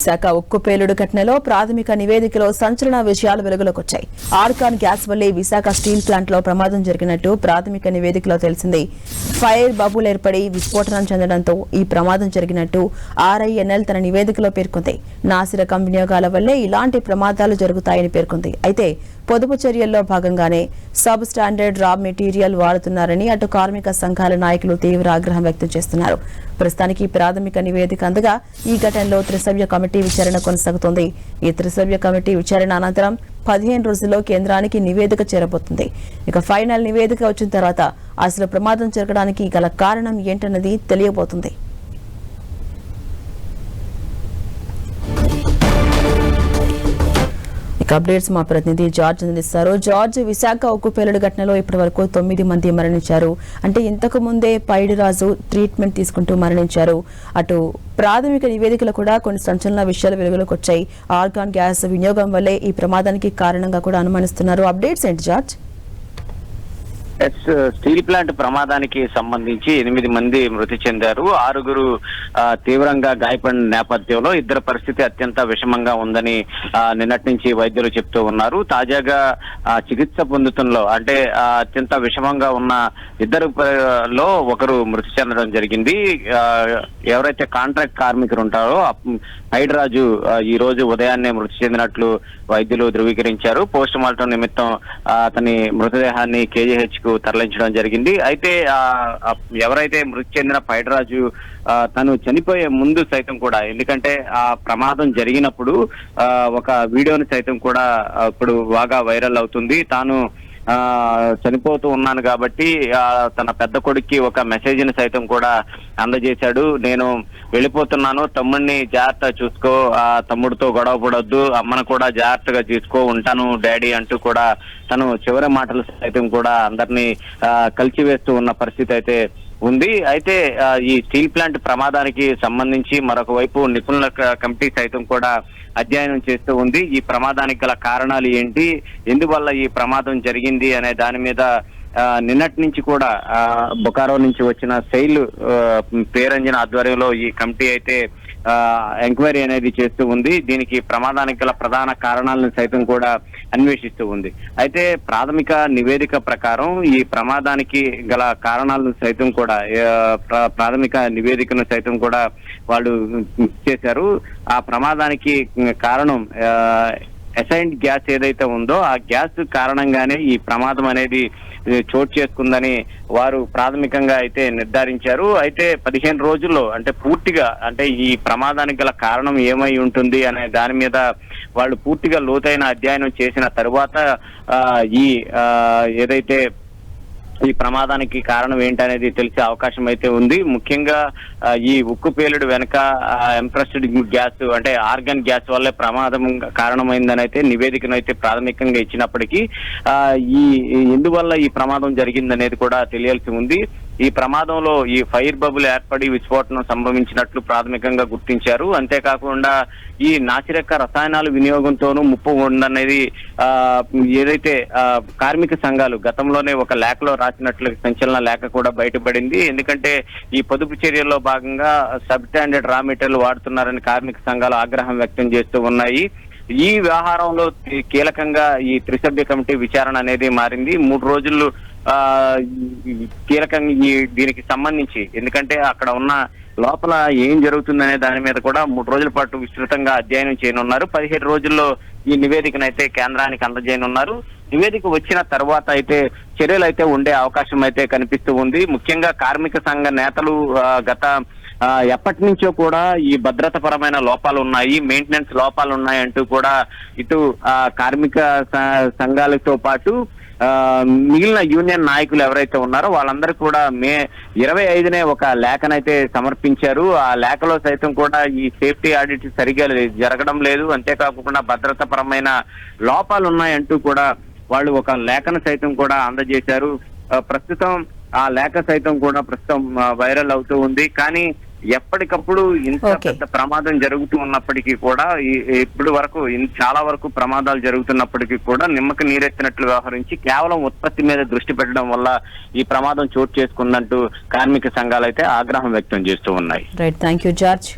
విశాఖ ఉక్కు పేలుడు ఘటనలో ప్రాథమిక నివేదికలో సంచలన విషయాలు వెలుగులోకి వచ్చాయి. ఆర్గాన్ గ్యాస్ వల్లే విశాఖ స్టీల్ ప్లాంట్ లో ప్రమాదం జరిగినట్టు ప్రాథమిక నివేదికలో తెలిసింది. ఫైర్ బబుల్ ఏర్పడి విస్ఫోటనం చెందడంతో ఈ ప్రమాదం జరిగినట్టు RINL తన నివేదికలో పేర్కొంది. నాసిరకం వినియోగాల వల్లే ఇలాంటి ప్రమాదాలు జరుగుతాయని పేర్కొంది. అయితే పొదుపు చర్యల్లో భాగంగానే సబ్ స్టాండర్డ్ రా మెటీరియల్ వాడుతున్నారని అటు కార్మిక సంఘాల నాయకులు తీవ్ర ఆగ్రహం వ్యక్తం చేస్తున్నారు. ప్రస్తుతానికి ప్రాథమిక నివేదిక అందగా ఈ ఘటనలో త్రిసభ్య కమిటీ విచారణ కొనసాగుతోంది. ఈ త్రిసభ్య కమిటీ విచారణ అనంతరం 15 రోజుల్లో కేంద్రానికి నివేదిక చేరబోతుంది. ఇక ఫైనల్ నివేదిక వచ్చిన తర్వాత అసలు ప్రమాదం జరగడానికి గల కారణం ఏంటన్నది తెలియబోతుంది. అప్డేట్స్ మా ప్రతినిధి జార్జ్ అందిస్తారు. జార్జ్, విశాఖ ఉక్కు పేలుడు ఘటనలో ఇప్పటి వరకు 9 మంది మరణించారు. అంటే ఇంతకు ముందే పైడిరాజు ట్రీట్మెంట్ తీసుకుంటూ మరణించారు. అటు ప్రాథమిక నివేదికలు కూడా కొన్ని సంచలన విషయాలు వెలుగులోకి వచ్చాయి. ఆర్గాన్ గ్యాస్ వినియోగం వల్లే ఈ ప్రమాదానికి కారణంగా కూడా అనుమానిస్తున్నారు. అప్డేట్స్ ఏంటి జార్జ్? స్టీల్ ప్లాంట్ ప్రమాదానికి సంబంధించి 8 మంది మృతి చెందారు. 6 తీవ్రంగా గాయపడిన నేపథ్యంలో 2 పరిస్థితి అత్యంత విషమంగా ఉందని నిన్నటి నుంచి వైద్యులు చెప్తూ ఉన్నారు. తాజాగా చికిత్స పొందుతున్న అంటే అత్యంత విషమంగా ఉన్న 2లో ఒకరు మృతి చెందడం జరిగింది. ఎవరైతే కాంట్రాక్ట్ కార్మికులు ఉంటారో హైడ్రాజు ఈ రోజు ఉదయాన్నే మృతి చెందినట్లు వైద్యులు ధృవీకరించారు. పోస్ట్ మార్టం నిమిత్తం అతని మృతదేహాన్ని KGH కు తరలించడం జరిగింది. అయితే ఎవరైతే మృతి చెందిన పైడరాజు తను చనిపోయే ముందు సైతం కూడా, ఎందుకంటే ఆ ప్రమాదం జరిగినప్పుడు ఒక వీడియోని సైతం కూడా ఇప్పుడు బాగా వైరల్ అవుతుంది. తాను చనిపోతూ ఉన్నాను కాబట్టి తన పెద్ద కొడుక్కి ఒక మెసేజ్ ని సైతం కూడా అందజేశాడు. నేను వెళ్ళిపోతున్నాను, తమ్ముడిని జాగ్రత్త చూసుకో, తమ్ముడితో గొడవ పడొద్దు, అమ్మను కూడా జాగ్రత్తగా చూసుకో, ఉంటాను డాడీ అంటూ కూడా తను చివరి మాటలు సైతం కూడా అందరినీ కలిసివేస్తూ ఉన్న పరిస్థితి అయితే ఉంది. అయితే ఈ స్టీల్ ప్లాంట్ ప్రమాదానికి సంబంధించి మరొక వైపు నిపుణుల కమిటీ సైతం కూడా అధ్యయనం చేస్తూ ఉంది. ఈ ప్రమాదానికి గల కారణాలు ఏంటి, ఎందువల్ల ఈ ప్రమాదం జరిగింది అనే దాని మీద నిన్నటి నుంచి కూడా బొకారో నుంచి వచ్చిన శైల్ పేరంజన ఆధ్వర్యంలో ఈ కమిటీ అయితే ఎంక్వైరీ అనేది చేస్తూ ఉంది. దీనికి ప్రమాదానికి గల ప్రధాన కారణాలను సైతం కూడా అన్వేషిస్తూ ఉంది. అయితే ప్రాథమిక నివేదిక ప్రకారం ఈ ప్రమాదానికి గల కారణాలను సైతం కూడా ప్రాథమిక నివేదికను సైతం కూడా వాళ్ళు చేశారు. ఆ ప్రమాదానికి కారణం అసైన్డ్ గ్యాస్ ఏదైతే ఉందో ఆ గ్యాస్ కారణంగానే ఈ ప్రమాదం అనేది చోటు చేసుకుందని వారు ప్రాథమికంగా అయితే నిర్ధారించారు. అయితే 15 రోజుల్లో అంటే పూర్తిగా అంటే ఈ ప్రమాదానికి గల కారణం ఏమై ఉంటుంది అనే దాని మీద వాళ్ళు పూర్తిగా లోతైన అధ్యయనం చేసిన తరువాత ఏదైతే ఈ ప్రమాదానికి కారణం ఏంటనేది తెలిసే అవకాశం అయితే ఉంది. ముఖ్యంగా ఈ ఉక్కు పేలుడు వెనక ఎంప్రెస్డ్ గ్యాస్ అంటే ఆర్గాన్ గ్యాస్ వల్లే ప్రమాదం కారణమైందని అయితే నివేదికను అయితే ప్రాథమికంగా ఇచ్చినప్పటికీ ఎందువల్ల ఈ ప్రమాదం జరిగిందనేది కూడా తెలియాల్సి ఉంది. ఈ ప్రమాదంలో ఈ ఫైర్ బబుల్ ఏర్పడి విస్ఫోటనం సంభవించినట్లు ప్రాథమికంగా గుర్తించారు. అంతేకాకుండా ఈ నాసిరక రసాయనాల వినియోగంతోనూ ముప్పు ఉందనేది ఏదైతే కార్మిక సంఘాలు గతంలోనే ఒక లేఖలో రాసినట్లు సంచలన లేఖ కూడా బయటపడింది. ఎందుకంటే ఈ పొదుపు చర్యల్లో భాగంగా సబ్ స్టాండర్డ్ రా మెటీరియల్ వాడుతున్నారని కార్మిక సంఘాలు ఆగ్రహం వ్యక్తం చేస్తూ ఉన్నాయి. ఈ వ్యవహారంలో కీలకంగా ఈ త్రిసభ్య కమిటీ విచారణ అనేది మారింది. 3 రోజులు కీలకంగా దీనికి సంబంధించి, ఎందుకంటే అక్కడ ఉన్న లోపల ఏం జరుగుతుందనే దాని మీద కూడా 3 రోజుల పాటు విస్తృతంగా అధ్యయనం చేయనున్నారు. 17 రోజుల్లో ఈ నివేదికను అయితే కేంద్రానికి అందజేయనున్నారు. నివేదిక వచ్చిన తర్వాత అయితే చర్యలు అయితే ఉండే అవకాశం అయితే కనిపిస్తూ ఉంది. ముఖ్యంగా కార్మిక సంఘ నేతలు గత ఎప్పటి నుంచో కూడా ఈ భద్రత పరమైన లోపాలు ఉన్నాయి, మెయింటెనెన్స్ లోపాలు ఉన్నాయంటూ కూడా ఇటు కార్మిక సంఘాలతో పాటు మిగిలిన యూనియన్ నాయకులు ఎవరైతే ఉన్నారో వాళ్ళందరూ కూడా మే 25నే ఒక లేఖనైతే సమర్పించారు. ఆ లేఖలో సైతం కూడా ఈ సేఫ్టీ ఆడిట్ సరిగా జరగడం లేదు, అంతేకాకుండా భద్రత పరమైన లోపాలు ఉన్నాయంటూ కూడా వాళ్ళు ఒక లేఖను సైతం కూడా అందజేశారు. ప్రస్తుతం ఆ లేఖ సైతం కూడా ప్రస్తుతం వైరల్ అవుతూ ఉంది. కానీ ఎప్పటికప్పుడు ఇంత పెద్ద ప్రమాదం జరుగుతూ ఉన్నప్పటికీ కూడా ఇప్పుడు వరకు చాలా వరకు ప్రమాదాలు జరుగుతున్నప్పటికీ కూడా నిమ్మకి నీరెత్తినట్లు వ్యవహరించి కేవలం ఉత్పత్తి మీద దృష్టి పెట్టడం వల్ల ఈ ప్రమాదం చోటు చేసుకుందంటూ కార్మిక సంఘాలు అయితే ఆగ్రహం వ్యక్తం చేస్తూ ఉన్నాయి. Right, thank you George.